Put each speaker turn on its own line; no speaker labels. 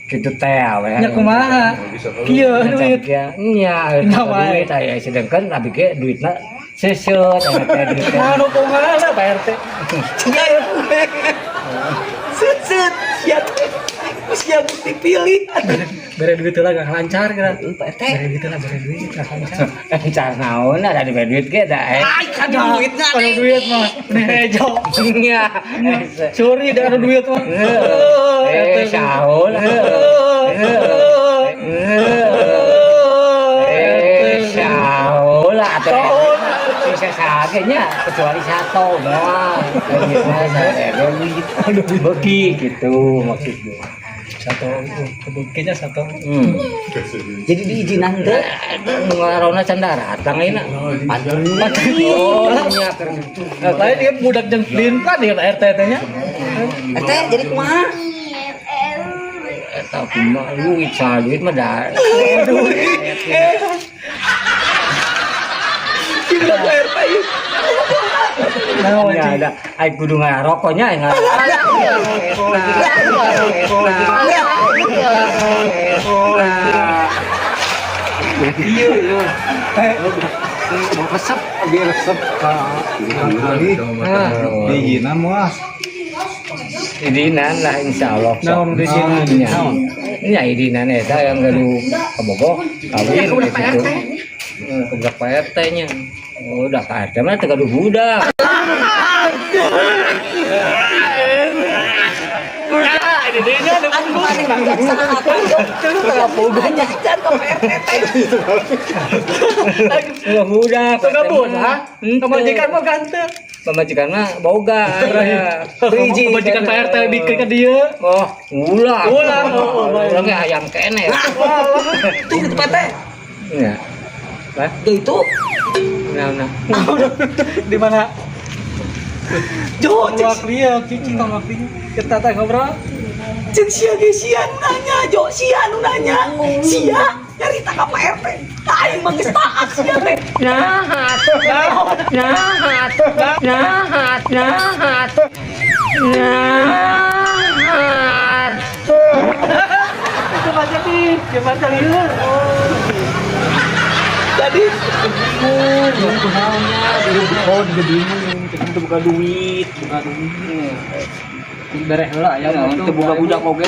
Gitu teh we.
Nya kumaha? Kieu duit.
Nya duit aya sedengkeun abi ge duitna seuseut eta teh duit.
Anu kumaha Pak RT?
Set siap siap dipilih.
Bere duit lah gak lancar kira.
Pak RT.
Bere duit lah bere duit gak lancar.
Lancar naon ada di duit ge da
Ai kan duitna
Ada duit mah. Nejo.
nya.
Curi da ada duit mah.
Saul. Saul atuh. Bisa sagenya kecuali satu doang. Aduh bagi gitu maksudnya.
Satu itu kebuktinya satu.
Jadi diizinan teh.
Ngarona can datang ayeuna. Oh, nya keur.
Lain dia budak jeung dinta di RT teh nya.
RT jadi kumaha?
Eta kumaha duit mah da.
Cinta Pak RT ieu.
Nah,
Ya ada ai kudu ngarokoknya enggak.
Mau resep, biar resep kali. Diizinan muas.
Idinan lah insyaallah.
Naon diizinan?
Naon? Nya idinan eta yang gaduh kabogok kawin gitu. Kebudak Pak RT nya. Udah Pak RT mah teu gaduh budak.
Idenya ada
Enggak budak.
budak. Pemajikan mah ganteng.
Pemajikan mah boga.
Pemajikan Pak RT bikin ke dia.
Oh, ulah.
Ulah.
Ulah ge ayam kene.
Tuh di tempat teh.
Ya. Lah,
Ya itu.
nah.
Di mana?
Jo,
Wak dia, cici sama dia. Kita teh ngobrol.
cek sia ge sia nanya, Jo sia nu nanya. Sia nyarita ka Pak RT. Aing mah geus taat sia teh.
Nyahat.
Coba jadi, coba jadi.
Jadi
Bingung, kenalnya, bingung, kita buka duit. Bereh lah ya,
Untuk buka budak oge.